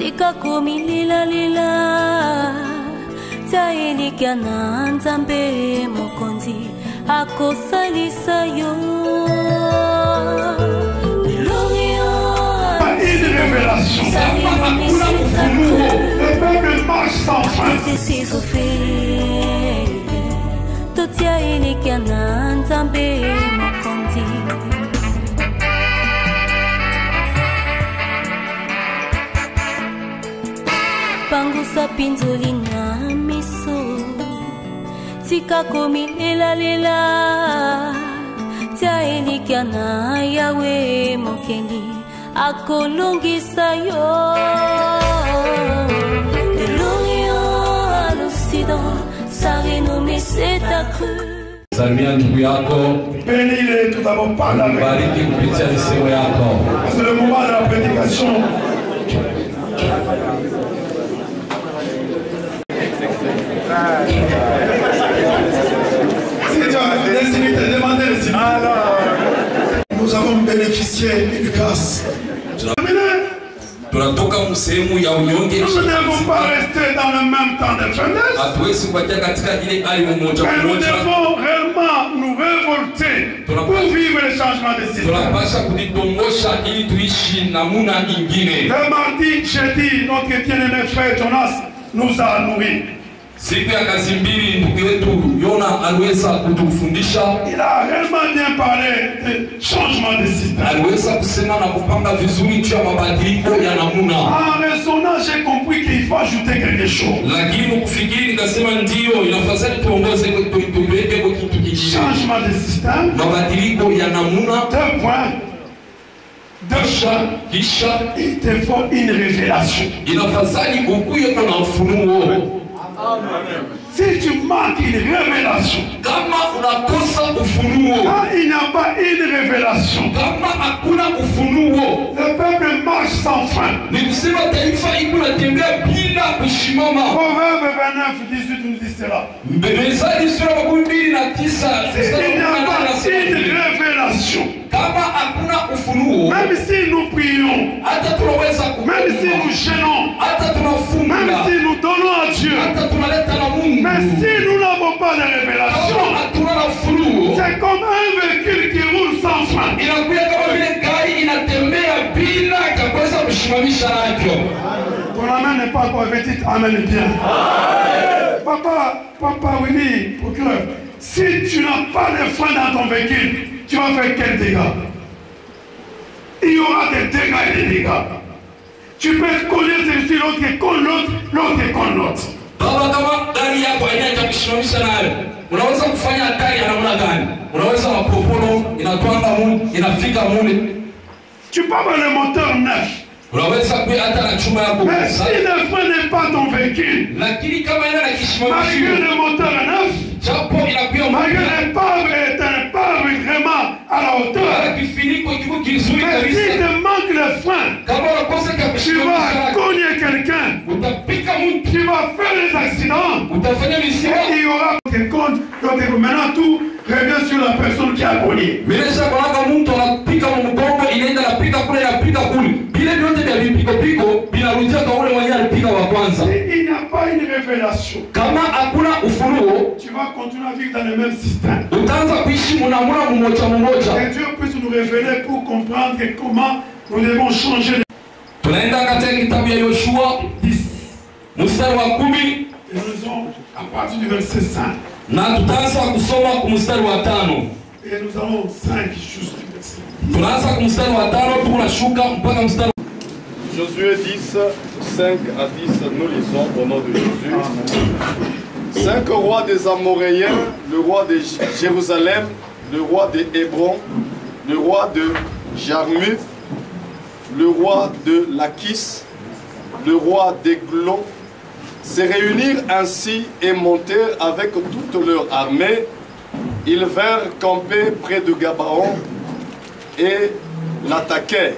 tika komi lila lila taeli kana nzambe mokonzi akosalisa yo. Une révélation. Le peuple marche sans fin. Pangusa pinzoli na miso tika komi lela lela tia elikia na yawe mokeli akolongisa yo. De l'Orient à l'Occident sa renommée s'est accrue. Salimia ndugu yako, Bénis-les tout d'abord par la bariki kupitia lisemo yako. C'est le moment de la prédication. Nous avons bénéficié d'une grâce. Nous ne devons pas rester dans le même temps de faiblesse. Mais nous devons réellement nous révolter pour vivre le changement de système. Le mardi, jeudi, notre bien-aimé frère Jonas nous a nourris. Siku ya kazi mbili ndugu yetu Yona aliweza kutufundisha. Il a réellement bien parlé de changement de système. Aliweza kusema na kupanga vizuri juu ya mabadiliko ya namuna. En raisonnant, j'ai compris qu'il faut ajouter quelque chose. Lakini kufikiri nikasema ndio inafadhali tuongoze tuweke kwa kitu kingine. Changement de système. Mabadiliko ya namuna. Deux points. Kisha il te faut une révélation. Inafadhali ukuye kuna ufunuo. Si tu manques une révélation, quand il n'y a pas une révélation, le peuple marche sans fin. Proverbe 29, 18 nous dit cela. S'il n'y a pas une révélation, même si nous prions, même si nous gênons, même si nous donnons à Dieu, mais si nous n'avons pas de révélation, c'est comme un véhicule qui roule sans frein. Ton amen n'est pas encore vêtu, amen bien. Papa Willy, procureur, si tu n'as pas de frein dans ton véhicule, tu vas faire quel dégât? Il y aura des dégâts et des dégâts. Tu peux connaître celui-ci, l'autre est contre l'autre, l'autre est contre l'autre. Baba kama gari yako haina kusimamisha nayo. Unaweza kufanya hatari ya namna gani? Unaweza mapropolo inatwanga mule, inafika mule. Tu peux avoir le moteur neuf. Unaweza kuwa hata na chuma yako. Mais si le frein n'est pas ton véhicule, lakini kama ina na kisimamisho, malgré le moteur neuf, chapo inakuwa malgré le pave est un pave vraiment à la hauteur. Mais si te manque le frein, tu vas cogner quelqu'un, tu vas faire des accidents, et il y aura des comptes. Maintenant tout revient sur la personne qui a cogné. Il n'y a pas une révélation, tu vas continuer à vivre dans le même système. Et Dieu puisse nous révéler pour comprendre comment nous devons changer. Tunaenda katika kitabu ya Yoshua 10 mstari wa 10 et nous allons à partir du verset 5. Na tutaanza kusoma kwa mstari wa 5. Et nous allons 5 juste du verset. Tunaanza kwa mstari wa 5 tunashuka mpaka mstari. Josué 10, 5 à 10, nous lisons au nom de Jésus. 5 rois des Amoréens, le roi de Jérusalem, le roi de Hébron, le roi de Jarmuth, le roi de Lachis, le roi d'Eglon, se réunirent ainsi et montèrent avec toute leur armée. Ils vinrent camper près de Gabaon et l'attaquèrent.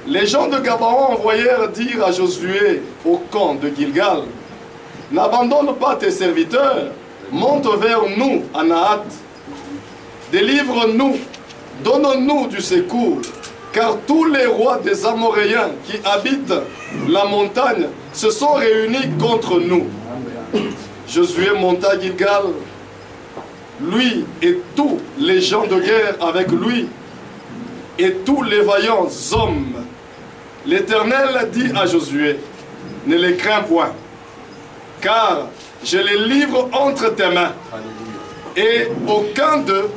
Les gens de Gabaon envoyèrent dire à Josué au camp de Gilgal: n'abandonne pas tes serviteurs, monte vers nous à Nahat, délivre-nous, donne-nous du secours. car tous les rois des Amoréens qui habitent la montagne se sont réunis contre nous. Josué monta à Gilgal, lui et tous les gens de guerre avec lui, et tous les vaillants hommes. L'Éternel dit à Josué, ne les crains point, car je les livre entre tes mains, et aucun d'eux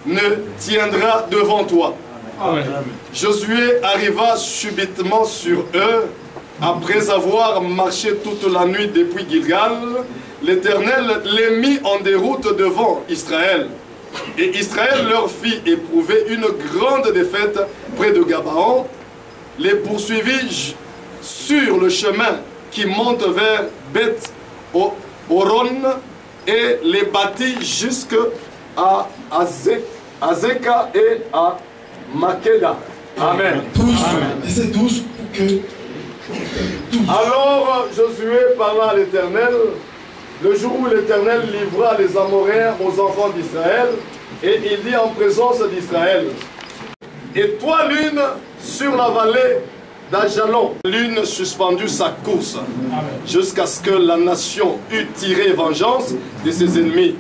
ne tiendra devant toi. Amen. Josué arriva subitement sur eux, après avoir marché toute la nuit depuis Gilgal. L'Éternel les mit en déroute devant Israël. Et Israël leur fit éprouver une grande défaite près de Gabaon, les poursuivit sur le chemin qui monte vers Beth-Horon et les battit jusqu'à Azeka et à Makeda. Amen. 12 pour que... Alors Josué parla à l'Éternel le jour où l'Éternel livra les Amoréens aux enfants d'Israël, et il dit en présence d'Israël, et toi lune sur la vallée d'Ajalon, lune suspendue sa course, jusqu'à ce que la nation eût tiré vengeance de ses ennemis.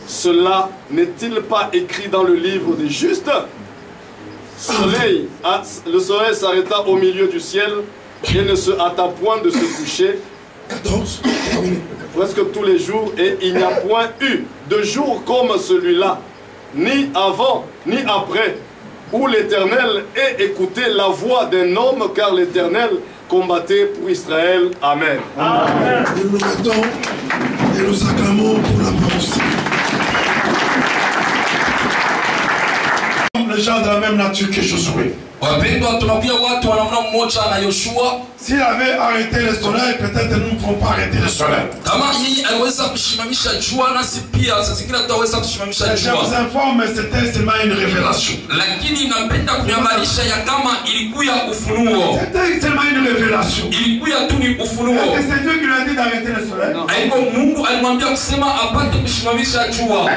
Cela n'est-il pas écrit dans le livre des justes? Le soleil s'arrêta au milieu du ciel et ne se hâta point de se coucher. 14. Presque tous les jours, et il n'y a point eu de jour comme celui-là, ni avant, ni après, où l'Éternel ait écouté la voix d'un homme, car l'Éternel combattait pour Israël. Amen. Amen. Nous nous mettons et nous acclamons pour la prophétie. Les gens de la même nature que Josué. S'il avait arrêté le soleil, peut-être nous ne pouvons pas arrêter le soleil. Je vous informe, c'était seulement une révélation. C'était seulement une révélation. Et c'est Dieu qui lui a dit d'arrêter le soleil.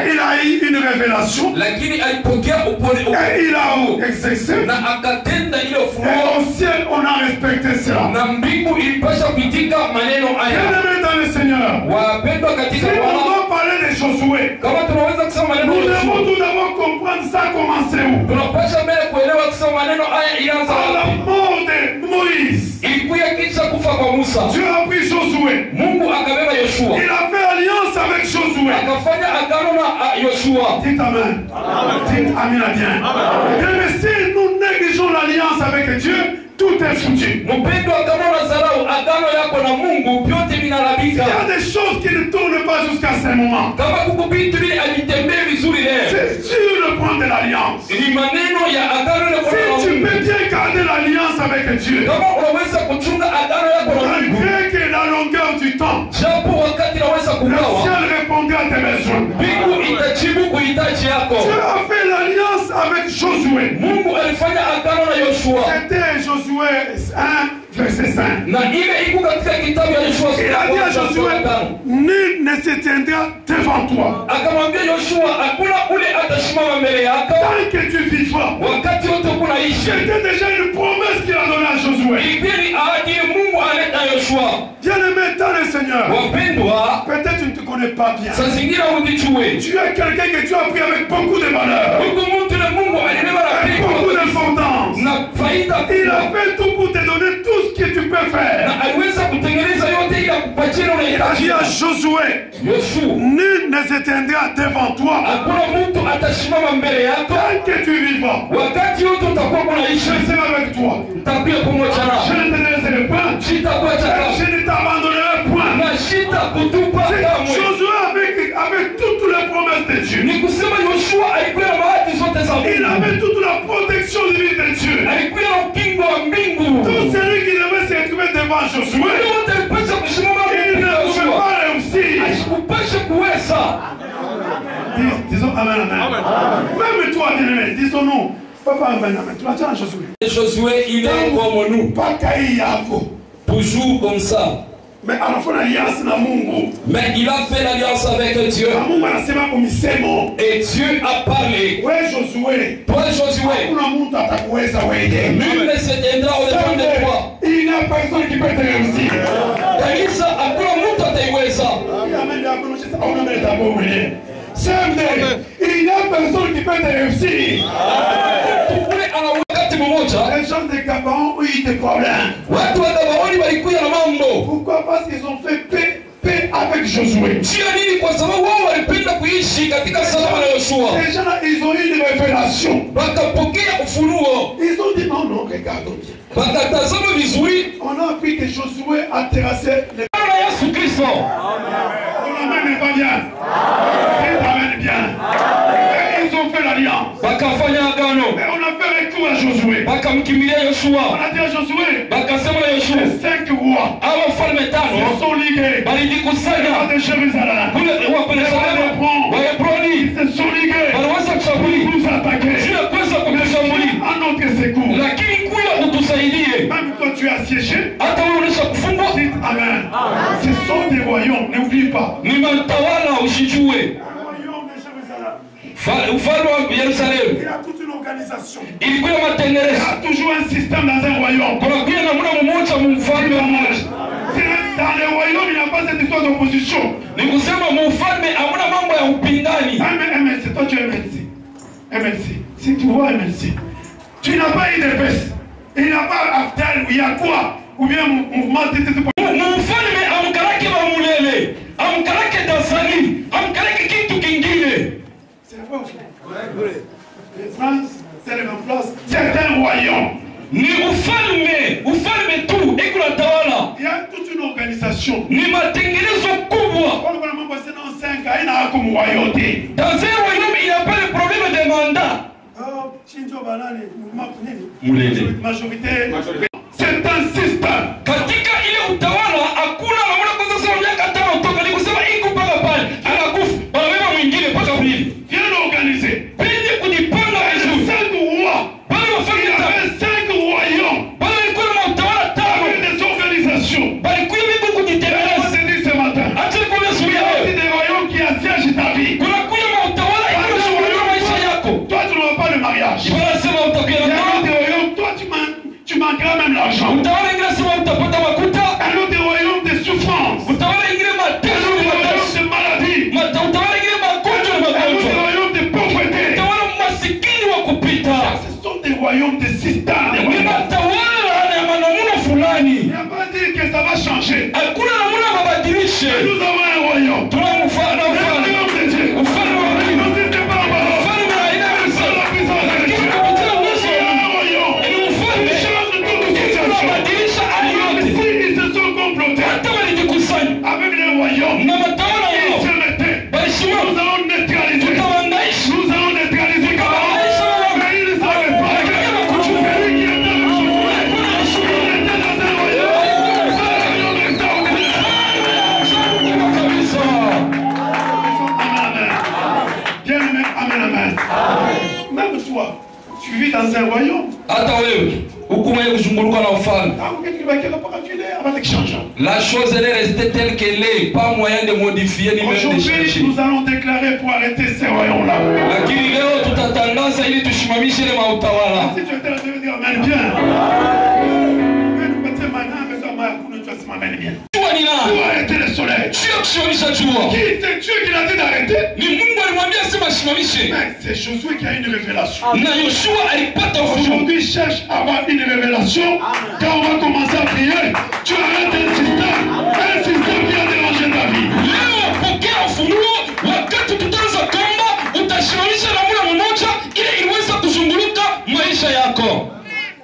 Il a eu une révélation. Et il a exercé. Et au ciel, on a respecté cela. Bien-aimé dans le Seigneur, si on doit parler de Josué, nous devons tout d'abord comprendre ça a commencé où. À la mort de Moïse, Dieu a pris Josué. Il a fait alliance avec Josué. Dites Amen. Dites Amen bien. Mais si nous négligeons l'alliance avec Dieu, tout est foutu. Il y a des choses qui ne tournent pas jusqu'à ce moment. C'est Dieu le point de l'alliance. Si tu peux bien garder l'alliance avec Dieu, malgré que la longueur du temps, le ciel répondra à tes besoins. Dieu a fait l'alliance avec Josué. C'était Josué 1, verset 5. Il a dit à Josué, nul ne se tiendra devant toi. Tant que tu vivras. C'était déjà une promesse qu'il a donnée à Josué. Bien-aimé dans le Seigneur, peut-être tu ne te connais pas bien. Tu es quelqu'un que tu as pris avec beaucoup de valeur, avec beaucoup d'importance. Il a fait tout pour te donner tout ce que tu peux faire. Il a dit à Josué, nul ne se tiendra devant toi tant que tu vivras. Je serai avec toi. Je ne te laisserai pas. Je ne t'abandonnerai point. Josué avec toutes les promesses de Dieu. Il avait toute la protection divine de Dieu. Tout celui qui devait se trouver devant Josué, il ne pouvait pas réussir. Disons Amen, Amen. Même toi, bien-aimé, disons-nous, Papa, Amen, Amen. Tu attends Josué. Josué, il est comme nous. Pas Kaï Yako. Toujours comme ça. Mais il a fait l'alliance avec Dieu. Et Dieu a parlé. Toi Josué, nul ne s'éteindra au-devant de toi. Il n'y a personne qui peut te réussir. Il n'y a personne qui peut te réussir. Les gens de Gabaon ont eu des problèmes. Pourquoi? Parce qu'ils ont fait paix avec Josué. Ces gens-là, ils ont eu une révélation. Ils ont dit non, regarde bien. On a appris que Josué a terrassé les... On n'amène pas bien. Ils amènent bien. Ils ont fait l'alliance. Mais on a fait recours à Josué. On a dit à Josué, les 5 rois se sont ligués. Les rois de Jérusalem, les rois d'Hébron, se sont ligués pour nous attaquer. À notre secours. Même toi tu es assiégé. Dites Amen. Ce sont des royaumes, n'oublie pas. Ni mantawala usijue. Il y a toute une organisation. Il y a toujours un système dans un royaume. Dans les royaumes, il n'y a pas cette histoire d'opposition. MLC, toi tu es MLC. MLC. Si tu vois MLC, tu n'as pas eu de baisse. Il n'y a pas Aftel où il y a quoi? Ou bien mouvement de... C'est vrai ou faux? Les France, c'est le même place. C'est un royaume. Il y a toute une organisation. Dans un royaume, il n'y a pas de problème de mandat. Majorité. C'est un système. Katika ile utawala hakuna namna kwanza sema miaka 5 kutoka ni kusema iko mpaka pale anakufa wanabeba mwingine mpaka pili. Bien organisé. Pili kujipanga vizuri. 5 rois. Pale wafanya 5 royaumes. Pale ilikuwa na utawala 5 des organisations. Pale kwa mimi kujitegemea. On s'est dit ce matin. Acha kwa suya wewe. C'est des royaumes qui assiègent ta vie. Kuna kuja na utawala inayoshughulikia maisha yako. Toi tu n'auras pas le mariage. Bwana sema utakuwa na toi tu manqueras même l'argent. Un autre royaume de souffrance. Un autre royaume de maladie. Un autre royaume de pauvreté. Ce sont des royaumes de système. Il n'y a pas à dire que ça va changer. Nous avons un royaume. Le royaume de Dieu. Avec les royaumes, ils se mettaient. Nous allons neutraliser. Nous allons neutraliser comment? Mais ils ne savaient pas. Celui qui était dans un royaume. Bien aimé, amen, amen. Même toi, tu vis dans un royaume. La chose elle est restée telle qu'elle est, pas moyen de modifier ni même de changer. Aujourd'hui, nous allons déclarer pour arrêter ces royaumes-là. Lakini leo tutatangaza ili tusimamishe ile mautawala. Si tu étais là, je veux dire amen bien. Pour arrêter le soleil. Qui c'est Dieu qui l'a dit d'arrêter? C'est Josué qui a une révélation. Aujourd'hui, cherche à avoir une révélation. Quand on va commencer à prier, tu arrêtes un système qui a dérangé ta vie.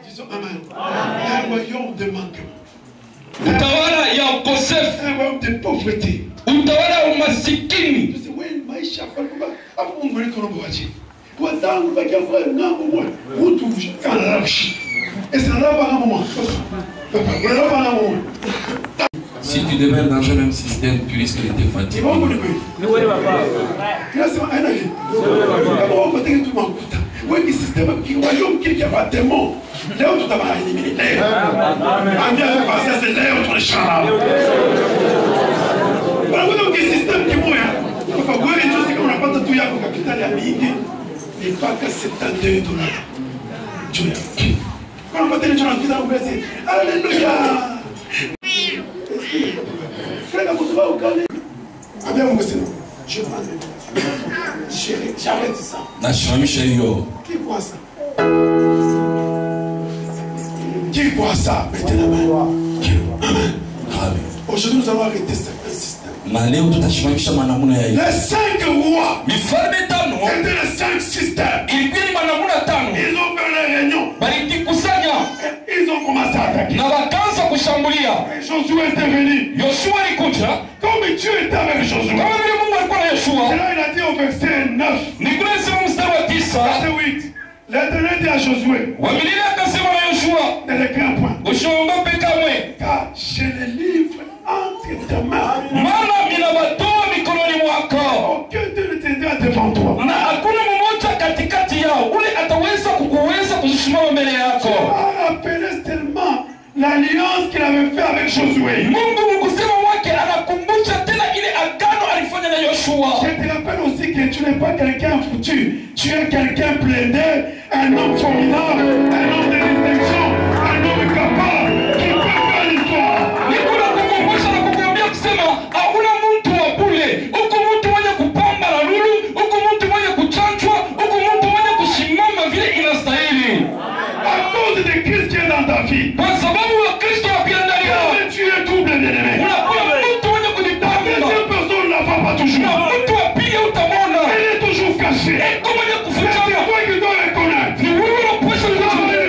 Disons amen. Un royaume de manquement. Utawala ya ukosefu. Un royaume de pauvreté. Utawala wa umasikini. Maisha kwa hapo Mungu alikonobaje. Wazangu bakiamua ngambo moja. Mtu kana rashi. Esa lava na mama. Lava na mama. Si tu demeures dans le même système, tu risques de te fatiguer. Ni wewe baba. Lazima aina hii. Kama wako tena tu makuta. Wengi système qui royaume qui a pas de démon. Leo tutaba éliminer. Ambia passer c'est leo tu le chara. Voilà donc qui système qui moya. Kwa kweli tu sika unapata tu yako kapitali ya mingi ni paka $72. Tu ya. Kwa unapata ile chana kiza mbezi. Haleluya. Kaka kutuba ukali. Ambia Mungu sema. J'arrête ça. Qui voit ça? Qui voit ça? Mettez la main. Amen. Aujourd'hui, nous allons arrêter ce système. Les 5 rois. C'était les 5 systèmes. Ils ont fait les réunions. Ils ont commencé à attaquer. Et Josué était venu. Comme Dieu était avec Josué. Et là, il a dit au verset 9. Verset 8. L'Éternel dit à Josué. Ne les crains point. Car je les livre entre tes mains. Aucun ne t'aidera devant toi. A rappelé tellement l'alliance qu'il avait fait avec Josué. Je te rappelle aussi que tu n'es pas quelqu'un foutu. Tu es quelqu'un blindé, un homme formidable, un homme de distinction, un homme capable qui peut faire l'histoire. À cause de Christ qui est dans ta vie. Tu es double bien-aimé. La deuxième personne ne la voit pas toujours. Elle est toujours cachée. C'est toi qui dois reconnaître. Tu as une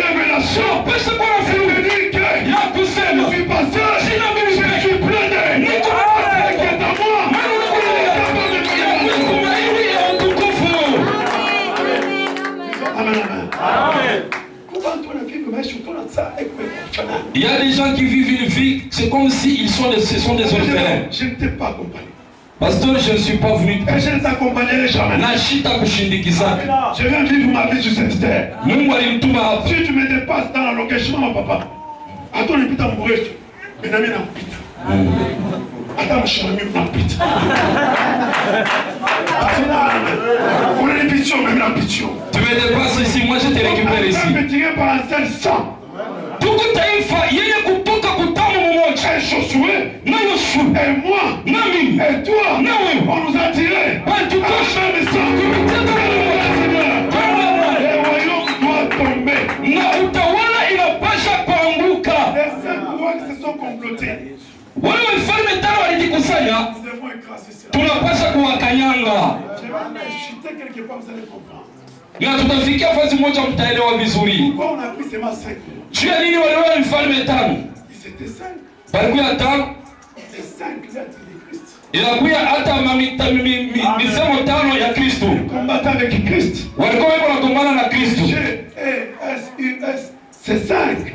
révélation. C'est-à-dire que je suis passé, je suis blindé. Elle qui est à moi. Amen, amen. Il y a des gens qui vivent une vie, c'est comme si ce sont des orphelins. Je ne t'ai pas accompagné. Pasteur, je ne suis pas venu. Et je ne t'accompagnerai jamais. Je viens vivre ma vie sur cette terre. Si tu me dépasses dans l'engagement, mon papa, attends le putain de bref. Mais n'a pas pita. Attends, je suis venu dans pita. On a les pitios, même la pitio. Tu me dépasses ici, moi je te récupère ici. Je me tirer par un seul sang. Et Josué, et moi, et toi, on nous a tirés. Le royaume doit tomber. Les 5 rois qui se sont complotés. Nous devons écraser cela. Je vais chuter quelque part, vous allez comprendre. Pourquoi on a pris seulement 5 rois? Ils étaient 5. Les 5 lettres de Christ. Ils combattent avec Christ. G-E-S-U-S, c'est 5.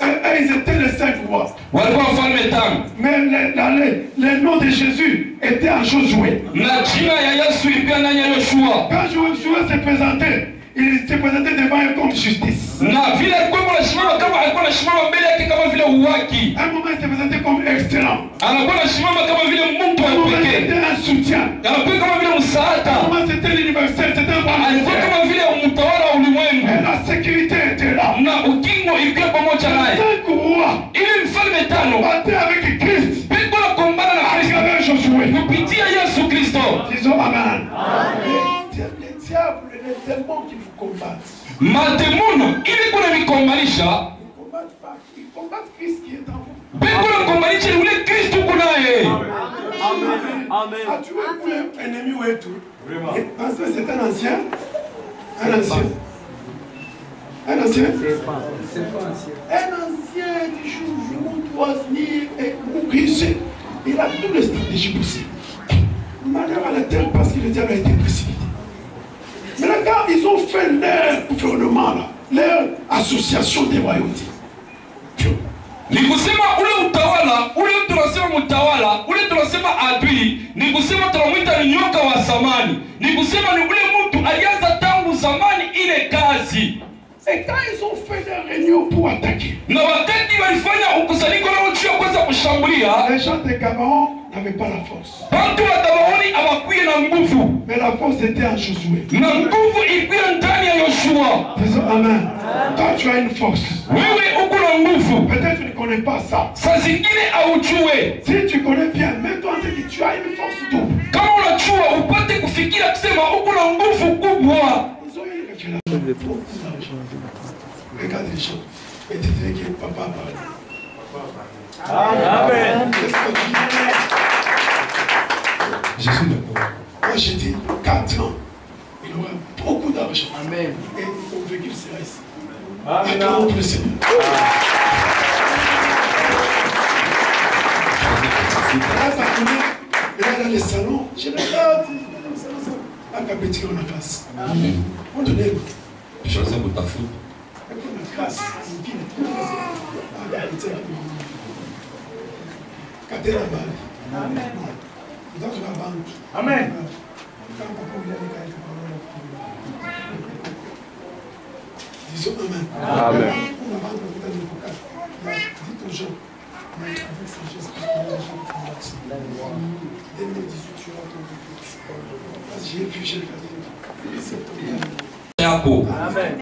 Et ils étaient les 5 rois. Mais le nom de Jésus était en Josué. Quand Josué s'est présenté, il s'est présenté devant un comme justice. À un moment, il s'est présenté comme excellent. À un moment, c'était un soutien. À un moment, c'était l'universel, c'était un bon. Et la sécurité était là. 5 rois battaient avec Christ. Avec Josué. Disons Amen. Les diables et les démons qui vous combattent. Ils combattent Christ qui est en vous. Amen. As-tu un ennemi ou un tout? Parce que c'est un ancien. Un ancien. Un ancien. Un ancien du jour où vous doit venir et mourir. Il a toutes les stratégies possibles. Malheur à la terre parce que le diable a été précipité. Mais là, quand ils ont fait leur gouvernement, là, leur association des royautés. Ni kusema ule utawala, ule tunasema mtawala, ule tunasema adui, ni kusema tunamwita ni nyoka wa samani. Ni kusema ni ule mtu Et quand ils ont fait des réunions pour attaquer, na wakati walifanya ukusanyiko na uchio kwanza kushambulia, les gens de Gabaon n'avaient pas la force. watu wa Gabaoni hawakuwa na nguvu, Mais la force était en Josué. na nguvu ilikuwa ndani ya Yoshua. Disons Amen. Toi tu as une force. Wewe uko na nguvu. Peut-être tu ne connais pas ça. Saa zingine haujue. Si tu connais bien, mets-toi en tête que tu as une force double. Kama unajua upate kufikiria kusema uko na nguvu kubwa. Ils ont eu une révélation. Regarde les gens. Et dites que papa parle. Amen. Je suis d'accord. Moi j'ai dit 4 ans, il aura beaucoup d'argent. Amen. Et mon véhicule sera ici. Amen. Acclamons le Seigneur. Là, dans les salons, je regarde. À Capéti, on a grâce. On donne Je sais pour ta faute. on a grâce. À Capéti, Caté la balle. Amen. Dans la banque. Amen. Quand papa il a les cahiers, disons Amen. Amen. On a banque peut-être le coca. Dites aux gens, mais avec ces gestes, parce qu'on a des gens qui sont bâtis. 2018, tu vas tomber. Parce que j'ai vu, j'ai regardé. C'est ton Yako. Amen.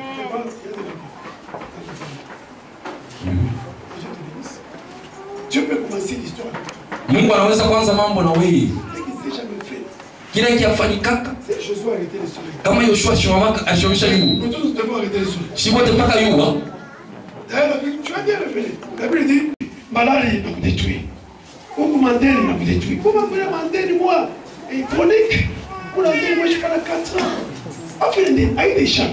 Dieu peut commencer l'histoire avec toi. Mungu anaweza kwanza mambo na wewe. Ce qui ne s'est jamais fait. Kile kiafanyikaka C'est Josué arrêter le soleil. kama Yoshua ashomesha yu. Nous tous devons arrêter le soleil. Si wote mpaka yuwa. D'ailleurs, tu as bien révélé. La Bible dit, Malali va vous détruire. Huku Mandeli va vous détruire. Comment vous voulez Mandeli, moi, et chronique. Pour Mandeli, moi, je fais 4 ans. Enfin, avec des chats.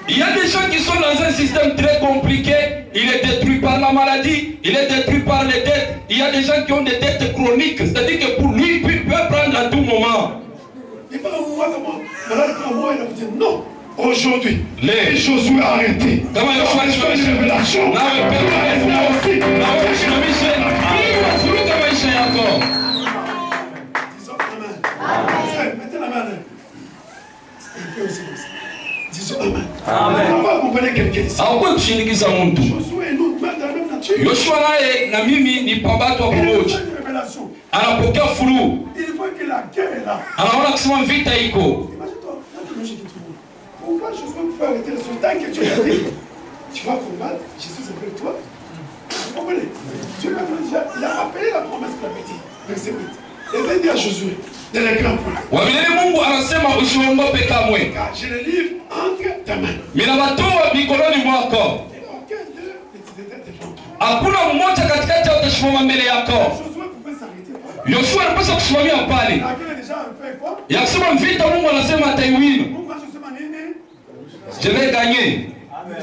Il y a des gens qui sont dans un système très compliqué. Il est détruit par la maladie, il est détruit par les dettes. Il y a des gens qui ont des dettes chroniques. C'est-à-dire que pour lui, il peut prendre à tout moment. Il pas moi, comment Malali prend moi, il a dit non. Aujourd'hui, les Josué a arrêté. Comment il faut une révélation. Là, il peut aussi. Disons Amen. Mettez la main là. Il peut aussi comme ça. Disons Amen. Amen. On va accompagner quelqu'un ici. Hakuwa kushindikiza mtu. Josué et nous, même dans la même nature. Yoshua naye na mimi ni pambato wa Il a pamoja. besoin d'une révélation. Anapokea furu. Il voit que la guerre est là. Anaona kusema vita iko. Imagine-toi, la logique est tout le monde. Pourquoi Josué peut arrêter le soldat que Dieu a dit? Tu vas combattre, Jésus est avec toi. Vous comprenez? Dieu il a rappelé la promesse qu'il avait dit. Verset 8. Il avait dit à Josué, de l'écran point. Wamilele Mungu anasema usiongope kamwe. Car je le livre entre ta main. Ninawatoa mikononi mwako. Et aucun d'eux ne t'était devant toi. Hakuna mmoja katikati yao utasimama mbele yako. Josué pouvait s'arrêter. Yoshua alipaswa kusimamia pale. La guerre est déjà fait quoi? Ya kusema vita Mungu anasema ataiwina. Pourquoi Josué m'a dit? Je vais gagner.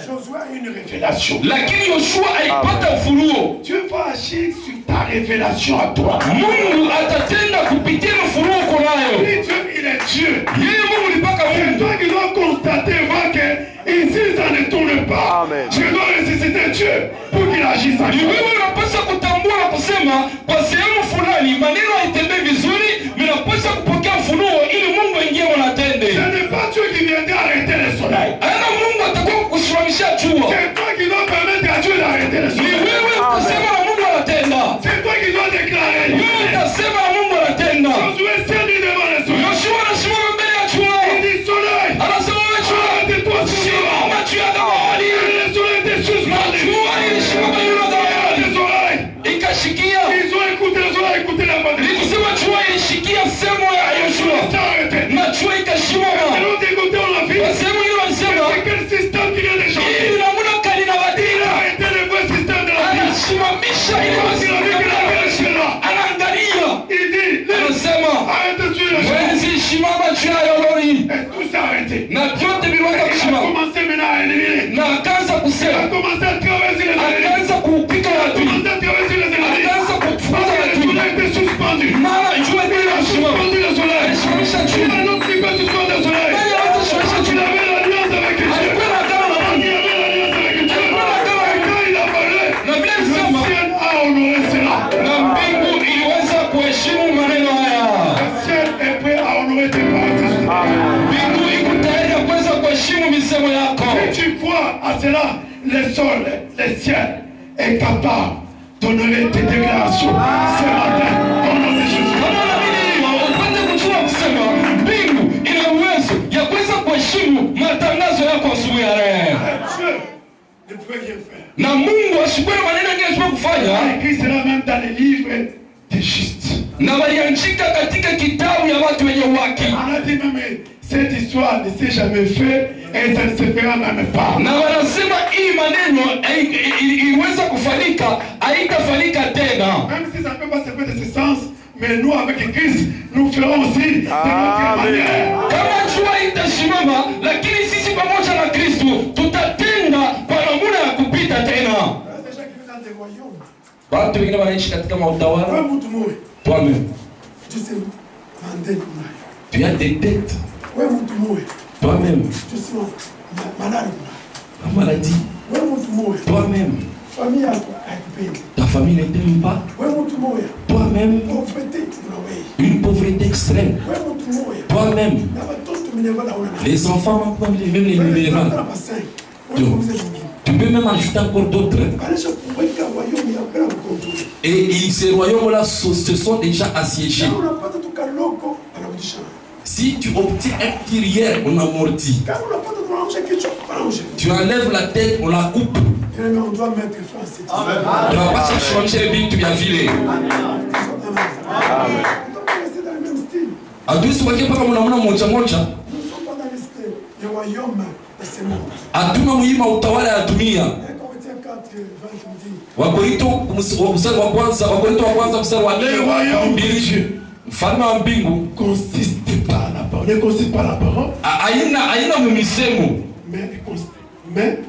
Josué a une révélation. Lakini Yoshua alipata ufunuo. Dieu va agir sur ta révélation à toi. Mungu atatenda kupitia ufunuo uko nayo. Oui, Dieu, il est Dieu. Yeye Mungu ni mpaka C'est Mungu. toi qui dois constater, voir que ici ça ne tourne pas. Amen. Je dois ressusciter Dieu pour qu'il agisse à Ni toi. wewe unapaswa kutambua na kusema kwa sehemu fulani maneno haitembei vizuri, ninapaswa kupokea ufunuo ili Mungu aingie mwanatende. Ce n'est pas Dieu qui viendra arrêter le soleil. Ana Mungu atakuwa kukusimamisha jua. C'est toi qui dois permettre à Dieu d'arrêter le Ni soleil. wewe utasema na Mungu anatenda. C'est toi qui dois déclarer. Wewe utasema na Mungu anatenda. Josué s'est mis devant le soleil. Yoshua anasimama mbele ya jua. Il dit soleil, Anasema wewe jua, arrête-toi sur simama juu ya moi. Daudi. Le soleil était suspendu. Jua ilisimama juu ya Daudi. Les oreilles. Ikashikia. Ils ont écouté les oreilles, écouté la voix de Dieu. Nikusema jua ilishikia semo ya Yoshua. Ils ont arrêté. Na jua Et ikasimama. l'autre côté, on a vu. Kwa sehemu hiyo alisema C'est quel système qui vient de changer? hili namna kali na badila. Arrêtez le vrai système de la vie. Anasimamisha ile Il a vu que la vie est là. anaangalia. Il dit, Anasema arrêtez sur le chemin. wezi simama juu ya lori. Et tout s'est arrêté. Na vyote viliweza Il a kusimama. commencé maintenant à éliminer. Na akaanza Il a kusema, commencé à traverser les ennemis. akaanza kuupika Il a watu. commencé à traverser les ennemis. Akaanza kufukuza Parce que le watu. soleil était suspendu. Maana jua Il a linasimama. suspendu le soleil. Alisimamisha Il jua. a un autre qui peut suspendre le soleil. Nani anaweza kusimamisha Il jua? avait l'alliance avec Dieu. Alikuwa na agano na Mungu. Il avait l'alliance avec Dieu. Et quand il a parlé, Na vile le alisema, ciel a honoré cela. na mbingu iliweza kuheshimu maneno haya. Le ciel est prêt à honorer tes paroles. Mbingu iko tayari ya kuweza crois à cela, le sol, le ciel est capable d'honorer tes déclarations ce matin au nom de Jésus. Dieu ne pouvait rien faire. Il écrit cela même dans les livres des justes. On a dit même cette histoire ne s'est jamais faite et ça ne se fera même pas. Même si ça ne peut pas se faire de ce sens, mais nous avec Christ, nous ferons aussi de notre manière. Toi-même, tu as des dettes. Toi-même, la maladie. Toi-même, ta famille ne t'aime pas. Toi-même, une pauvreté extrême. Toi-même, les enfants, même les minéraux. Tu peux même ajouter encore d'autres. Et ces royaumes-là se sont déjà assiégés. Si tu obtiens un petit riel, on amortit. Tu enlèves la tête, on la coupe. Tu ne vas pas changer le but, tu viens filer. Hatuna muhimu utawala ya dunia. Wakorintho mstari wa kwanza mstari wa 2. Mfalme wa mbingu consiste par la parole. Ne consiste pas la parole. Haina misemo. Mais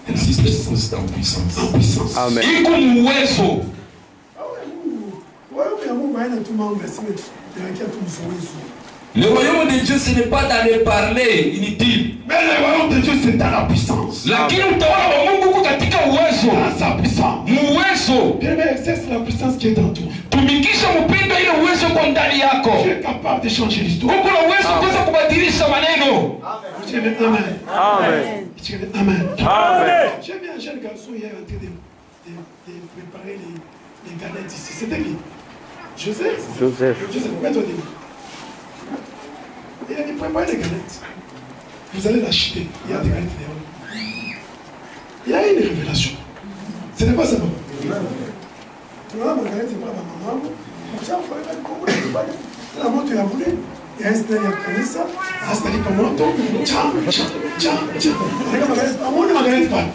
consiste en puissance. En puissance. Amen. Iko uwezo. Le royaume de Dieu, ce n'est pas dans les parler inutiles. Mais le royaume de Dieu, c'est dans la puissance. Lakini utawala wa Mungu katika uwezo. Dans sa puissance. Uwezo. Bien, mais c'est la puissance qui est dans toi. Tumikisha mpendo ile uwezo kwa ndani yako. Tu es capable de changer l'histoire. Uko na uwezo kuweza kubadilisha maneno. Je vais amen. Amen. Je vais amen. Amen. J'ai vu un jeune garçon hier en train de préparer les galettes ici. C'était qui? Joseph. Joseph, mets-toi devant. Il a dit, préparez les galettes. Vous allez l'acheter. Il y a des galettes dehors. Il y a une révélation. Ce n'est pas ça. Tu vois, ma galette, c'est pas ma maman. La moto, il a voulu. Il y a un stade, il y a Kanissa. Un stade, il y a moto. Tiens. Regarde ma galette. Amon, ma galette, pas.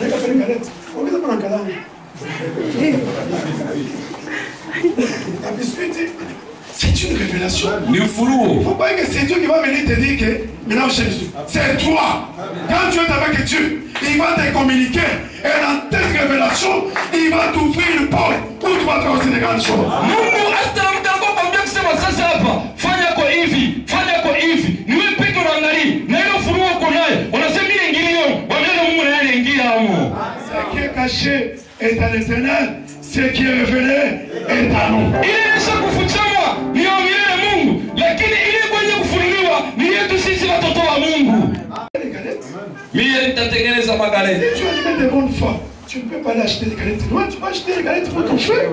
Regarde les galettes. On va faire un câlin. La biscuit, c'est une révélation. Il ne faut pas que c'est Dieu qui va venir te dire que maintenant Jésus, c'est toi. Quand tu es avec Dieu, il va te communiquer. Et dans cette révélation, il va t'ouvrir une porte où tu vas traverser des grandes choses. Ce qui est caché est à l'Éternel. Ce qui est révélé est à nous. Si tu as de bonne foi, tu ne peux pas aller acheter des galettes loin, tu vas acheter des galettes pour ton frère.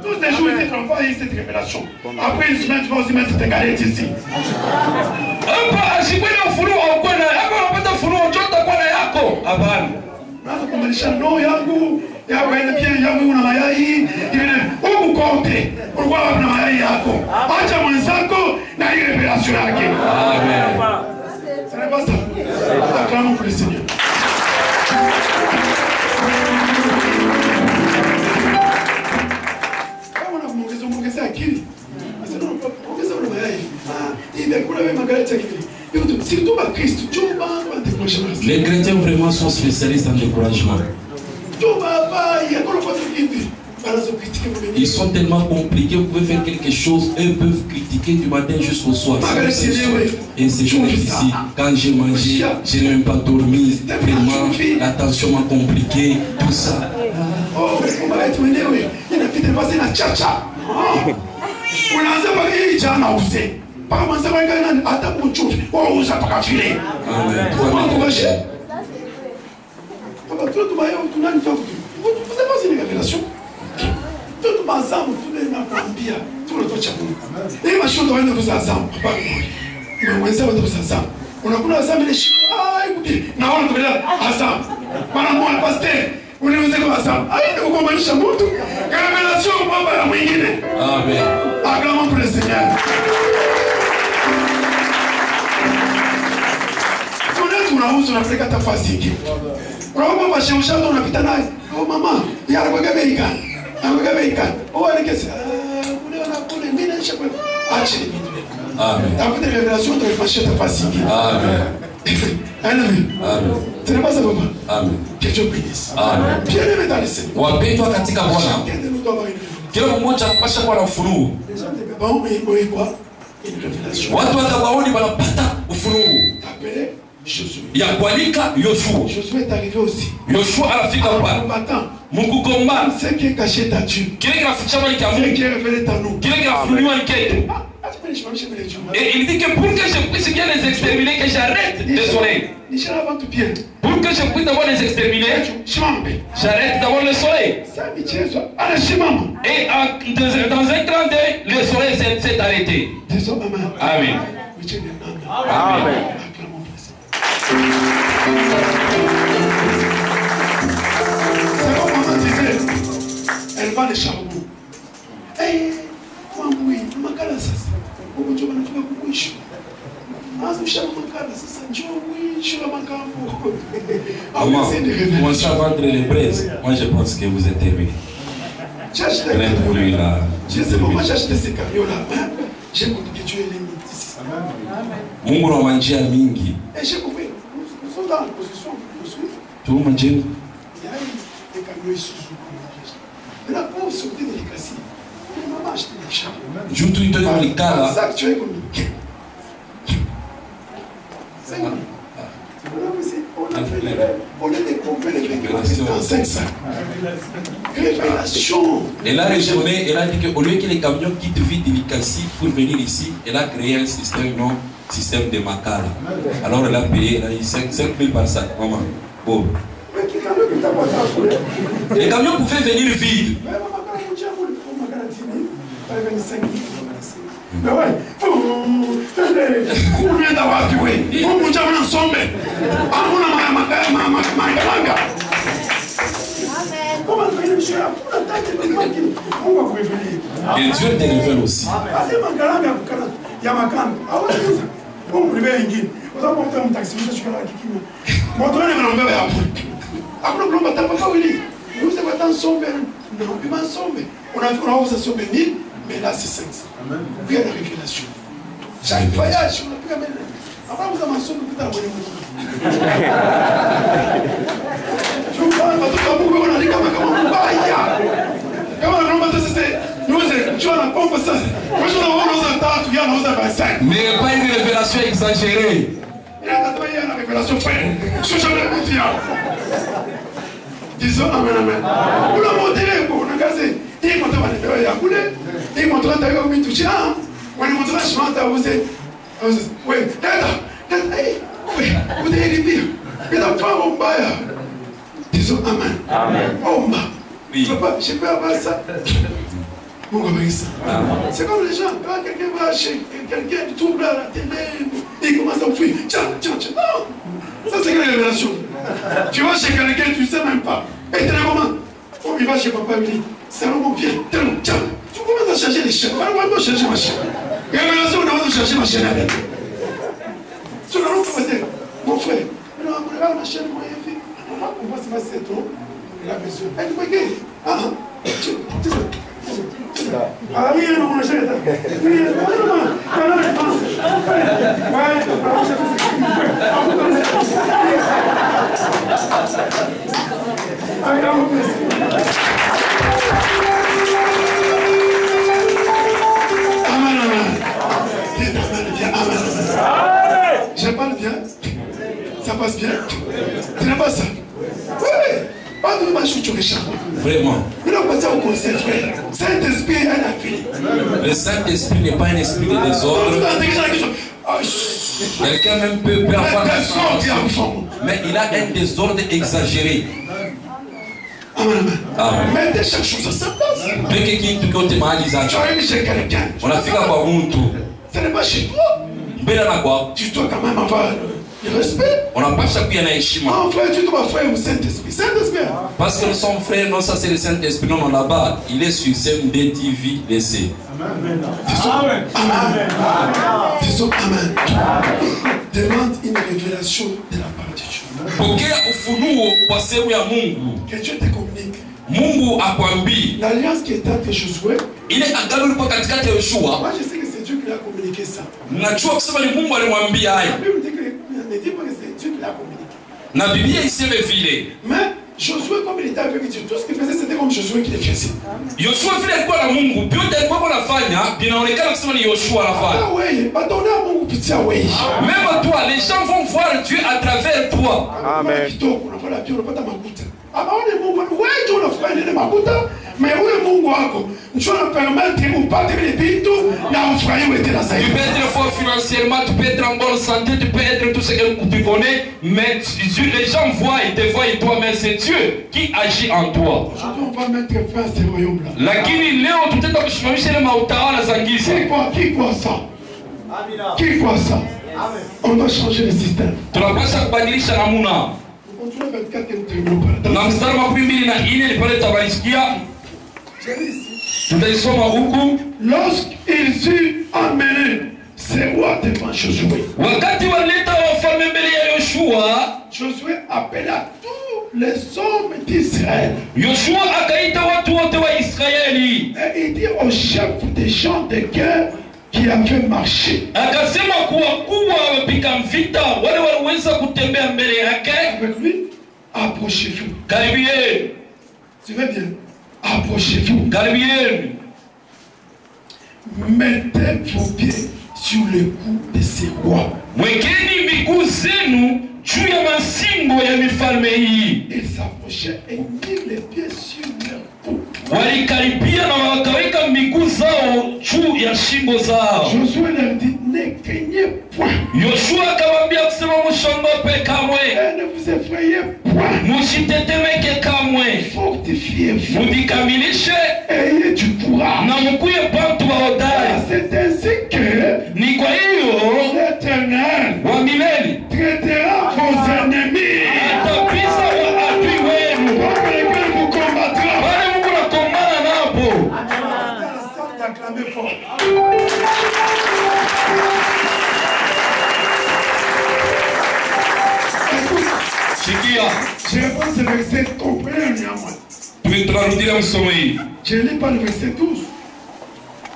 Tous les jours, ils ne vont pas eu cette révélation. Après une semaine, tu vas aussi mettre tes galettes ici. No yangu yako ina pia yangu una mayai ile huko kote ulikuwa na mayai yako acha mwenzako na ile revelation yake. Amen. C'est pas ça. Acclamons pour le Seigneur. Kama unamuongeza akili. Sasa unaongeza una mayai. Ile kuna wewe magaleti akili. Les chrétiens vraiment sont spécialistes en découragement. Ils sont tellement compliqués, vous pouvez faire quelque chose, eux peuvent critiquer du matin jusqu'au soir. Et c'est difficile. Quand j'ai mangé, je n'ai même pas dormi. Vraiment, la tension m'a compliqué, tout ça. Par contre, ça va gagner à ta bouche. Oh, ça va pas filer. Comment encourager? Vous n'avez pas une révélation. Tout le monde ensemble, tout le monde bien, tout le monde. Et ma chose doit être ensemble. Mais ça va être ensemble. On a voulu ensemble les chiffres. Ah, écoutez, nous avons trouvé là ensemble. Madame, moi, le pasteur, on est ensemble. Ah, il nous commence à monter. Révélation, on va la moyenne. Amen. Acclamons pour le Seigneur. On a fait 4 fois 5. On a fait un château, on a fait un aïe. Oh maman, il y a un regard américain. Un regard américain. Oh, elle est Amen. Après des révélations, tu vas faire ta fois 5. Amen. Amen. Ce n'est pas ça, papa. Amen. Que Dieu bénisse. Amen. Bien aimé dans le Seigneur. Wapendwa katika Bwana. Kila mmoja anapaswa kuwa na ufunuo. Watu watawaoni wanapata ufunuo. Ya kualika Yoshua. Yoshua anafika pale. Mukugomba. Kile kinafichama ni kamu. Kile kinafunuliwa ni kete. Et il dit que pour que je puisse bien les exterminer, que j'arrête les soleils. Pour que je puisse d'abord les exterminer, j'arrête d'abord le soleil. Et dans un grand deuil, le soleil s'est arrêté. Amen. Amen. C'est comme maman disait, elle va le charbon. Hey, oui, makala sasa. Ugonjwa wanafika kukuisha. Anza mshaka makala sasa njoo mwisho wa makambo. Commencez à vendre les braises. Moi je pense que vous êtes terminé. Je sais pas, moi j'ai acheté ces camions là. J'ai compris que Dieu est limite ici. Mungu na manjia mingi. Et j'ai compris. Nous sommes dans la position de suivre. Tout le monde. Il y a des camions ici. Mais là, pour sortir de l'éclasie, maman acheté des chats. Je te donne les cas là. Ça, tu es comme c'est bon. On est des compagnies dans 500. Révélation. Elle a raisonné, elle a dit qu'au lieu que les camions quittent vite l'Ikasi pour venir ici, elle a créé un système, non, système de Makala. Alors elle a payé, elle a dit 5 000 par sac. Maman, bon. Les camions pouvaient venir vides. Mais ouais, vous venez d'avoir tué. Vous vous avez ensemble. Comment vous monsieur? Et Dieu te révèle aussi. Il y a ma canne. Vous me levez une guide. Vous avez monté un taxi. Vous avez mon tour est en bébé après. Après, vous n'avez pas oublié. Vous êtes ensemble. Non, vous êtes ensemble. On a fait une hausse sur 1000. Mais là, c'est 500. Puis il y a la révélation. Chaque voyage, on a pu amener. Après, vous avez mentionné que vous avez amené. Je vous parle, on a dit comment on va tu as la pompe, ça. Moi, je vais avoir tu as 25. Mais pas une révélation exagérée. Il y a la révélation, frère. Je suis jamais confiant. Disons amen, amen. Vous l'avez montré, vous l'avez gazé. Il montre à l'intérieur, il a coulé. Il montre à l'intérieur, il touche. On lui montre à chemin, vous êtes. Oui, oui, vous devez le dire. Mais la femme, on va. Disons amen. Amen. On va. Je peux avoir ça. C'est comme les gens, quand quelqu'un va chez quelqu'un qui trouve à la télé, il commence à fuir. Tiens, tiens, tiens. Non, ça c'est une révélation. Tu vas chez quelqu'un, tu ne sais même pas. Et tu es comment? Oh, il va chez papa, il dit, c'est un bon pied. Tiens, tu commences à chercher les chiens. On va chercher ma chienne. Révélation, on va chercher ma chienne avec. Tu vas nous dire, mon frère, on regarde ma chienne, moi, il fait. On va se passer trop. Il a besoin. Elle dit, regarde. Ah, tu sais. Ah oui, non, je vais je parle bien. Ça passe bien. Ce n'est pas ça. Oui, pas de ma chute sur les chats. Vraiment. Mais là, on va dire au conseil, frère. Saint-Esprit est un fini. Le Saint-Esprit n'est pas un esprit de désordre. Quelqu'un même peut avoir la chance, mais il a un désordre exagéré. Amen. Amen. Mettez chaque chose à sa place. Tu as allé chez quelqu'un. on a fait quoi Muntu. Ce n'est pas chez toi. Tu dois quand même avoir le respect. On n'a pas chacun un heshima. En frère, tu dois faire au Saint-Esprit. Saint-Esprit. Parce que nous sommes frères, non, ça c'est le Saint-Esprit. Non, là-bas, il est sur CMD TV DC. Amen. Amen. Amen. Demande une révélation de la part de Dieu. Pokea ufunuo kwa sehemu ya Mungu. Que Dieu te communique. Mungu akwambii. L'alliance qui est entre Josué. Ile agano lipo katikati ya Yoshua. Moi je sais que c'est Dieu qui l'a communiqué ça. Najua kusema ni Mungu alimwambia haya. La Bible dit que c'est Dieu qui l'a communiqué. Na Biblia iseme vile. Mais Josué, comme il était avec Dieu, tout ce qu'il faisait, c'était comme Josué qui le faisait. Yoshua vile alikuwa na Mungu, vyote alikuwa anafanya, vinaonekana kusema ni Yoshua anafanya. Ah oui, pardonnez à Mungu pitié, oui. Même toi, les gens vont voir Dieu à travers toi. Amen. Mais oui, Mungu wako ndio permettre upate vile vitu na ufurahie tena zaidi. Tu peux être fort financièrement, tu peux être en bonne santé, tu peux être tout ce que tu connais, mais les gens voient et te voient et toi, mais c'est Dieu qui agit en toi. Aujourd'hui, on va mettre fin à ce royaume-là. Lakini leo tutaenda kusimamisha ile mautawala za giza. Qui croit ça? Qui croit ça? On doit changer le système. Tunapaswa kubadilisha namuna. Na mstari wa 24 ni pale tabalisikia. Tutaisoma huku. Lorsqu'ils eurent amené ces rois devant Josué. Wakati waleta wafalme mbele ya Yoshua, Josué appela tous les hommes d'Israël. Yoshua akaita watu wote wa Israeli. Et il dit aux chefs des gens de guerre qui avaient marché. Akasema kuwa kubwa wapiga vita wale waliweza kutembea mbele yake. Avec lui, approchez-vous. Karibieni. Tu veux bien? Approchez-vous. Karibieni. Mettez vos pieds sur le cou de ces rois. Mwekeni miguu zenu juu ya masingo ya mifalme hii. Ils s'approchaient et mirent les pieds sur leur cou. Walikaribia na wakaweka miguu zao juu ya shingo zao. Josué leur dit, ne craignez point. Yoshua akamwambia kusema msongope kamwe. Et ne vous effrayez point. Msitetemeke kamwe. Fortifiez-vous. Mujikamilishe. Ayez du courage. Na mkuye bantu bahodari. C'est ainsi que ni kwa hiyo l'Éternel wa milele traitera vos ennemis. Atapisa wa adui wenu. Contre lesquels vous combattrez. Wale Mungu anakombana napo. Acclamez fort. Sikia. Je réponds ce verset, comprenez néanmoins. Tumetraduire msomo hii. Je ne lis pas le verset 12.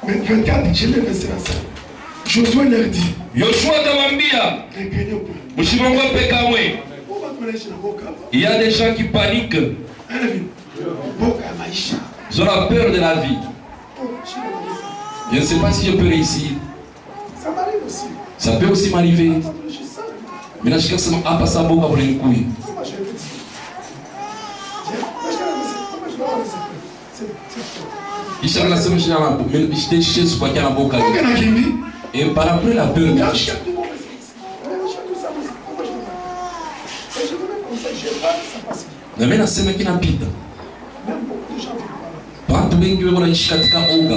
Mais 24, je lis le verset 25. Josué leur dit. Yoshua akamwambia, ne craignez point. Msimongope kamwe. Il y a des gens qui paniquent. Ils ont la peur de la vie. Je ne sais pas si je peux réussir. Ça m'arrive aussi. Ça peut aussi m'arriver. Mais là, je pense que ça passe à beaucoup pour les couilles. Je suis la semaine générale, mais je suis chez soi qui a la boca. Et par après la peur. Na mimi nasema kinapita. Watu wengi wanaishi katika oga.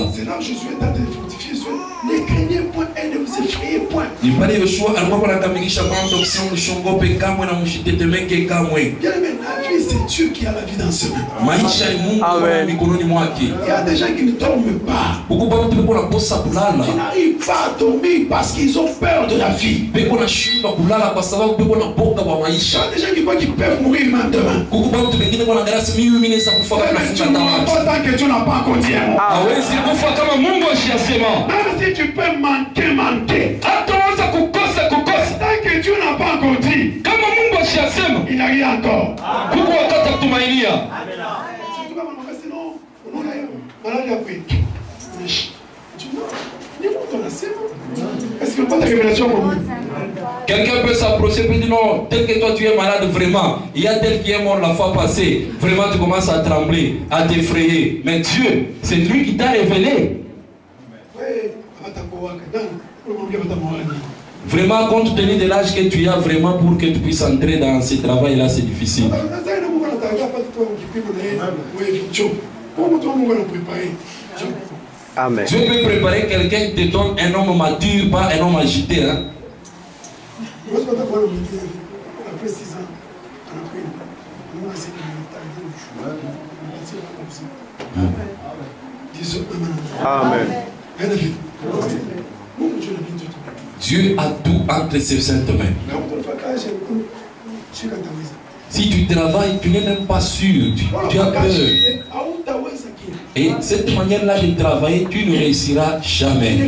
Ni pale Yoshua alikuwa anakamilisha mambo kusema mshongope kamwe na mshitetemeke kamwe. Maisha ni Mungu kwa mikononi mwake. Il y a des gens qui ne dorment pas. Beaucoup watu peko nakosa kulala. Ils n'arrivent pas à dormir parce qu'ils ont peur de la vie. Peko nashindwa kulala kwa sababu peko naboka kwa maisha. Il y a des gens qui croient qu'ils peuvent mourir même demain. Beaucoup watu wengine wanaangalia mimi naweza kufa kama nafunga tamaa. Tant que Dieu n'a pas encore dit. Hawezi kufa kama Mungu ashasema. Même si tu peux manquer. Hataanza kukosa. Tant que Dieu n'a pas encore dit. Kama Mungu ashasema, il n'a rien encore. Kuko wakati kutumainia. Est-ce que pas de révélation pour vous? Quelqu'un peut s'approcher et dire non, tel que toi tu es malade vraiment, il y a tel qui est mort la fois passée, vraiment tu commences à trembler, à t'effrayer. Mais Dieu, c'est lui qui t'a révélé. Vraiment, compte tenu de l'âge que tu as, vraiment pour que tu puisses entrer dans ce travail-là, c'est difficile. Amen. Dieu peut préparer quelqu'un qui te donne un homme mature, pas un homme agité. Hein? Amen. Dieu a tout entre ses saintes mains. Si tu travailles, tu n'es même pas sûr, tu as peur. Et cette manière-là de travailler, tu ne réussiras jamais.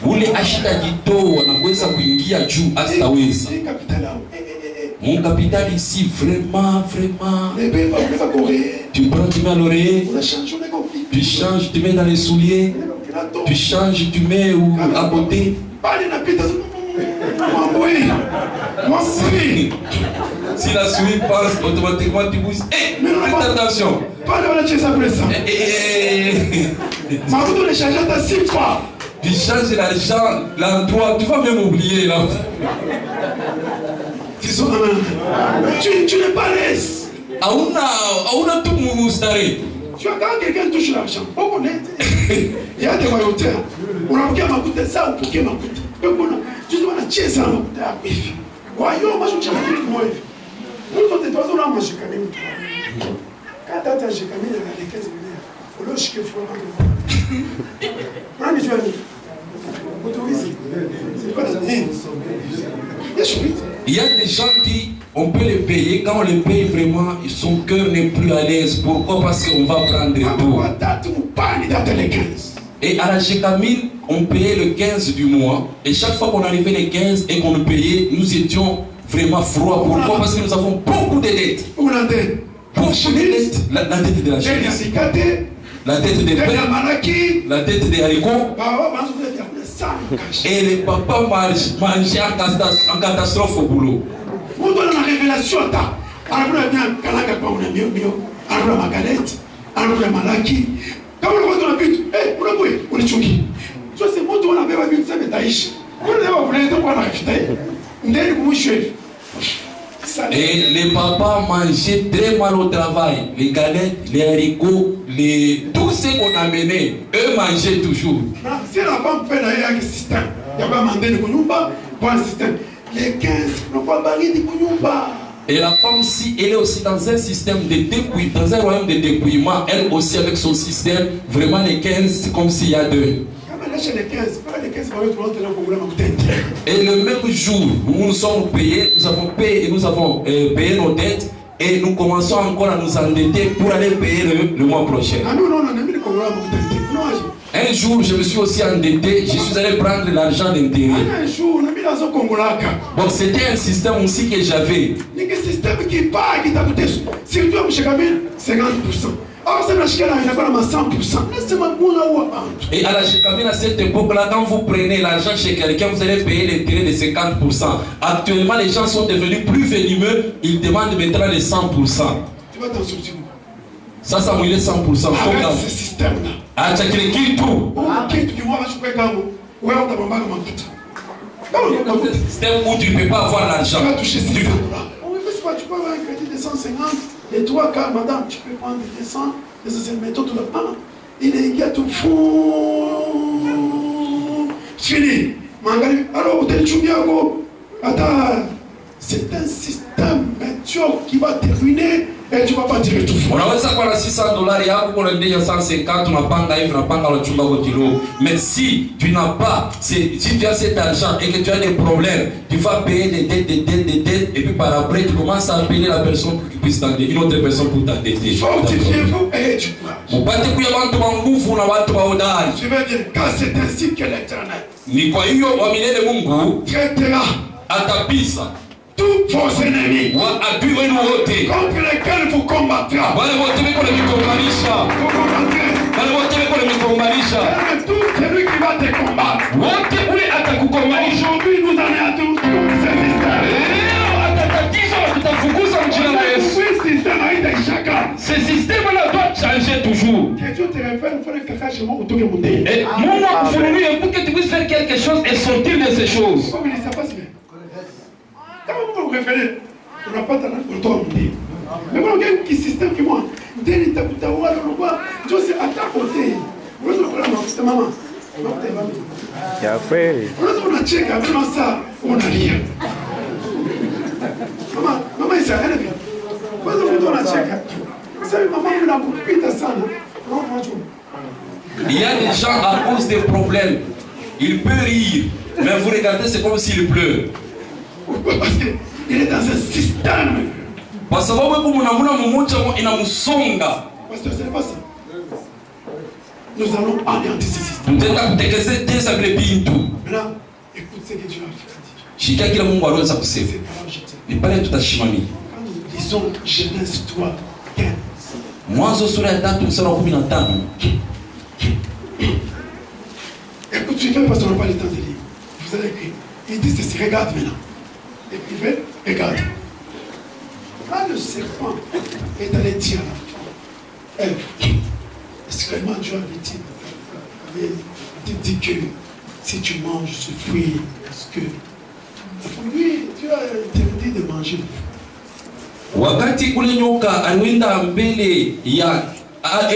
Ule ashitagito wanaweza kuingia juu hastaweza. Mon capital ici, vraiment, tu prends, tu mets à l'oreiller, tu changes, tu mets dans les souliers, tu changes, tu mets à côté. Si la souris passe, automatiquement tu bouges. Hé, faites attention. Tu changes l'argent, l'endroit, tu vas même oublier là. Tu n'es pas l'aise. Auna tout moustari. Tu as quand quelqu'un touche l'argent, on connaît. Il y a des royautés. On a pris ma goutte ça, on a pris ma goutte. Tu dois la tirer ça, on a pris. Voyons, moi je suis avec moi. Nous, on est trois ans, moi je suis quand même. Quand tu as j'ai quand même, il y a les 15 minutes. On l'a chiqué fou. Prends les jeunes. Autorisé. C'est pas la vie. Il y a des gens qui, on peut les payer, quand on les paye vraiment, son cœur n'est plus à l'aise. Pourquoi? Parce qu'on va prendre tout. Et à la Gécamine, on payait le 15 du mois. Et chaque fois qu'on arrivait le 15 et qu'on le payait, nous étions vraiment froids. Pourquoi? Parce que nous avons beaucoup de dettes. Beaucoup de dettes. La dette de la jeunesse, la dette des pères, la dette des haricots. Et les papas mangeaient en catastrophe au boulot. On donne la révélation à ta. Alors, on a bien Kalaka, on a mieux, alors ma galette, alors la malaki. Quand on va dans la butte, on est choqué. So c'est moi, on a bien vu ça, mais taïch. On a bien vu ça, on a bien vu ça. Et les papas mangeaient très mal au travail. Les galettes, les haricots, tout ce qu'on amenait, eux mangeaient toujours. Si la femme fait un système, il n'y a pas mandé de Kounoumba pour un système. Les 15 n'ont pas barré de Kounoumba. Et la femme, si elle est aussi dans un système de dépouillement, dans un royaume de dépouillement, elle aussi avec son système, vraiment les 15, c'est comme s'il y a deux. Et le même jour où nous sommes payés, nous avons payé nos dettes et nous commençons encore à nous endetter pour aller payer le mois prochain. Un jour, je me suis aussi endetté, je suis allé prendre l'argent d'intérêt. Bon, c'était un système aussi que j'avais. Et à la Gécamine, à cette époque-là, quand vous prenez l'argent chez quelqu'un, vous allez payer l'intérêt de 50%. Actuellement, les gens sont devenus plus venimeux, ils demandent maintenant les 100%. Tu vas t'en sortir. Ça mouille 100%. Avec ce système-là. Ah, tu as créé tout. Système où tu ne peux pas avoir l'argent. Tu vas toucher 600 $. Tu peux avoir un crédit de 150, les 3 quarts, madame, tu peux prendre des 100, mais toi, tu ne pas. Il est gâteau fou. Fini. Alors, vous êtes Choubiago. Attends, c'est un système médiocre qui va te ruiner et tu ne vas pas tirer tout fou. Unaweza kuwa na $600 yako kuna ndia 150 unapanga hivi unapanga unachumba kwa kilo. Mais si tu n'as pas, si tu as cet argent et que tu as des problèmes, tu vas payer des dettes et puis par après tu commences à appeler la personne pour qu'il puisse t'endetter, une autre personne pour t'endetter. Fortifiez-vous et tu pourras. Mupate kuya bantu wa nguvu na watu wa hodari. Je veux dire, car c'est ainsi que l'Éternel Ni kwa hiyo wa milele Mungu traitera atapisa tous vos ennemis wa adui wenu wote contre lesquels vous combattra. wale wote biko na mikombanisha, Vous combattrez. wale wote biko na mikombanisha, Et tout celui qui va te combattre, wote ule atakukombanisha Aujourd'hui, nous en avons tous ce système. Ce système-là doit changer toujours. Que Dieu te révèle, il faut que quelqu'un chez moi autour de mon Et mon pour que tu puisses faire quelque chose et sortir de ces choses. Comme il ne sait pas si bien. Quand vous vous révélez, on n'a pas talent pour toi. Mais quand on a un système qui moi, dès le tabou, Dieu c'est à ta côté. Vous avez dit, maman. Ya fue. On a checké avec ça, on a rien. Maman, il s'est rien bien. Vous avez dit, on a checké. Vous savez, maman, il a coupé ta salle. Il y a des gens à cause des problèmes. Il peut rire, mais vous regardez, c'est comme s'il pleure. Pourquoi? Parce qu'il est dans un système. Parce que vous avez un musonga. Parce que ce n'est pas ça. Nous allons anéantir ce système. Maintenant, écoute ce que Dieu a fait. C'est pas tout à chimami. Quand nous lisons Genèse 3, 15. Mwanzo sura ya 3 mstari wa 15. Écoute, tu fais parce qu'on n'a pas le temps de lire. Vous avez écrit. Il dit ceci, regarde maintenant. Écrivez, regarde. Quand le serpent est allé dire à la femme, est-ce que vraiment Dieu avait dit que si tu manges ce fruit, est-ce que lui, Dieu a interdit de manger le fruit. Wakati kule nyoka alienda mbele ya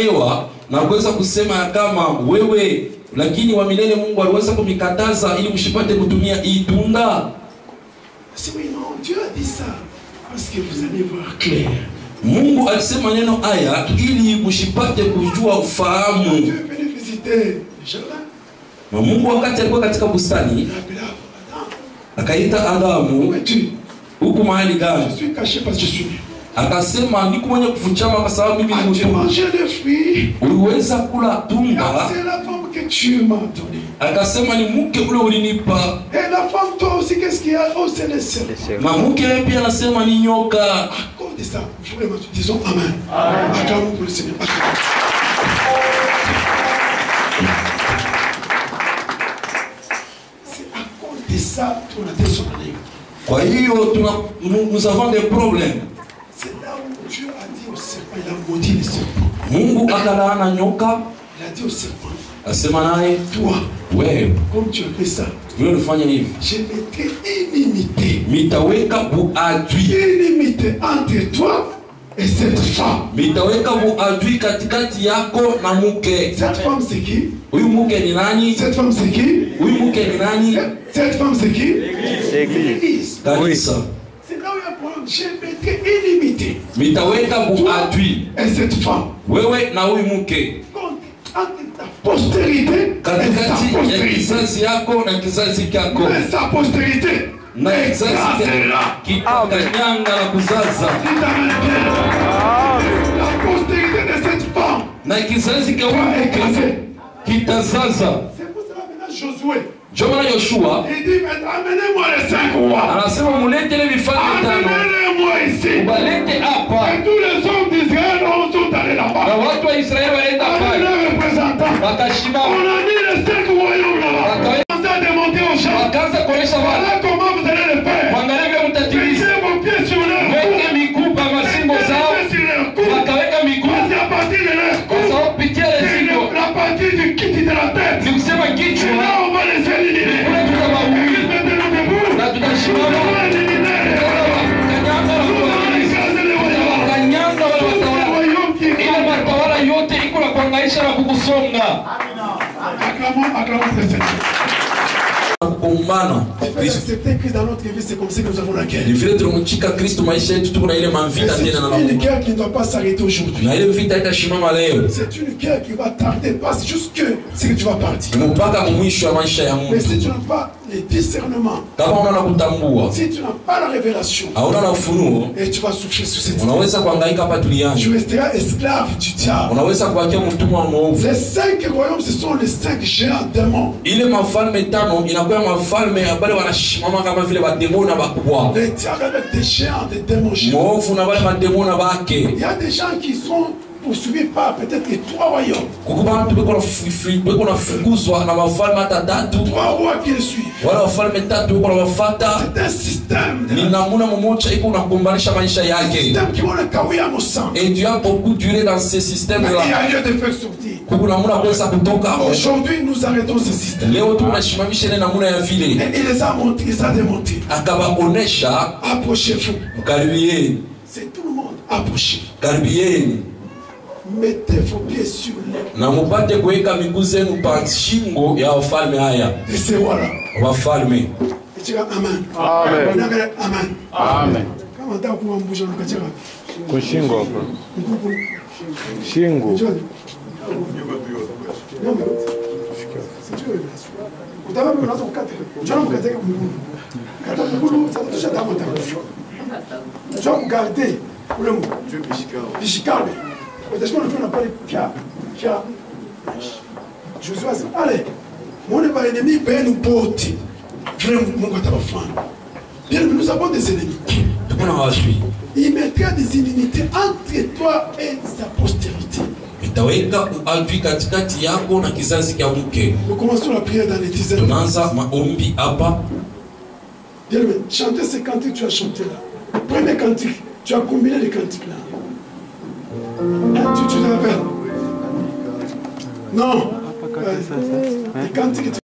Ewa na kuweza kusema kama wewe, lakini wa milele Mungu aliweza kumikataza ili msipate kutumia hii tunda. C'est oui, non, Dieu a dit ça parce que vous allez voir clair. Mungu alisema neno haya ili msipate kujua ufahamu. Dieu est venu visiter le jardin. Na Mungu wakati alikuwa katika bustani akaita Adamu, huku mahali gani? Je suis caché parce que je suis nu. Akasema niko mwenye kufuchama kwa sababu mimi ni mtu. Uliweza kula tunda. C'est la femme que tu m'as donnée. Akasema ni mke ule ulinipa. Et la femme toi aussi qu'est-ce qu'il y a? Oh c'est le serpent. Na mke pia anasema ni nyoka. À cause de ça, vraiment disons amen. Acclamons pour le Seigneur. C'est à cause de ça qu'on a désordonné. Kwa hiyo nous avons des problèmes. C'est là où Dieu a dit au serpent, il a maudit le serpent. Mungu akalaana nyoka. Il a dit au serpent, asema naye, toi, wewe, comme tu as fait ça, vile ulifanya hivi, je mettrai inimité. Mitaweka buadui. Inimité entre toi et cette femme. Mitaweka buadui katikati yako na mke. Cette femme c'est qui? Huyu mke ni nani? Cette femme c'est qui? Huyu mke ni nani? Cette femme c'est qui? L'église. Kanisa. C'est là où il y a un problème. Je mettrai inimité. Mitaweka buadui. Et cette femme. Wewe na huyu mke. Entre ta postérité et sa postérité. Kizazi yako na kizazi kyako. Mais sa postérité. Na kizazi kitakanyanga na kuzaza. La postérité de cette femme. Na kizazi kwa mke kitazaza. C'est pour cela maintenant Josué. Jomana Yoshua. Il dit amenez-moi les 5 rois. Anasema mulete vifalme tano. Amenez-moi ici. Ubalete hapa. Et tous les hommes d'Israël sont allés là-bas. Na watu wa Israeli waenda pale. Les représentants. Wakashimama. On a mis les 5 royaumes là-bas. On a démonté aux gens. Wakaanza kuonesha watu. Voilà comment vous allez le faire. Mwangalie vile mtatimiza. Mettez vos pieds sur leur cou. Weke miguu pa masingo zao. Sur leur cou. Wakaweka miguu. C'est à partir de leur cou. Kwa sababu pitia C'est lezingo. la partie du kiti de la tête. Ni kusema C'est kichwa. là on va les éliminer. Kule tutawawili. Mettez-nous debout. Na tutashimama. On va éliminer. Kanyanga On va watu. écraser les royaumes. Kanyanga wale Tous les watawala. royaumes qui Ile matawala yote iko na kuangaisha na kukusonga. Acclamons le Seigneur. Kukumbana. Accepter Christ dans notre vie, c'est comme ça que nous avons la guerre. Ni vile tunamchika Kristo maisha yetu tuko na ile mavita tena na C'est une Mungu. guerre qui ne doit pas s'arrêter aujourd'hui. Na ile vita itashimama leo. C'est une guerre qui va tarder, pas jusque c'est que tu vas partir. Mpaka mwisho wa maisha ya Mais Mungu. si tu n'as pas les discernements, Kama unaona kutambua, si tu n'as pas la révélation, hauna na ufunuo, et tu vas souffrir sur cette terre. unaweza kuhangaika hapa Tu duniani. resteras esclave du diable. Unaweza kubakia mtumwa wa mwovu. Les 5 royaumes, ce sont les 5 géants démons. Ile mafalme tano inakuwa mafalme ambao wanashimama kama vile mademoni bakubwa. Les diables avec des géants, des démons géants. Mwovu na wale mademoni bake. Il y a des gens qui sont poursuivis par peut-être 3 royaumes. 3 rois qui le suivent. C'est un système. Et tu as beaucoup duré dans ce système là. Il y a lieu de faire sortir. Aujourd'hui, nous arrêtons ce système. Et il les a montrés, il les a démontrés. Approchez-vous. C'est tout le monde. Approchez. Mettez vos pieds sur les. Et c'est voilà. Amen. Amen. Amen. Amen. Kushingo. Shingo. Allez, mon ennemi peut nous porter. Bien, nous avons des ennemis. Il mettra des inimitiés entre toi et sa postérité. Nous commençons la prière dans les dizaines. Bien, chanter ces cantiques, tu as chanté là. Premier cantique, tu as combiné les cantiques là. Tu te rappelles? Non. Les cantiques.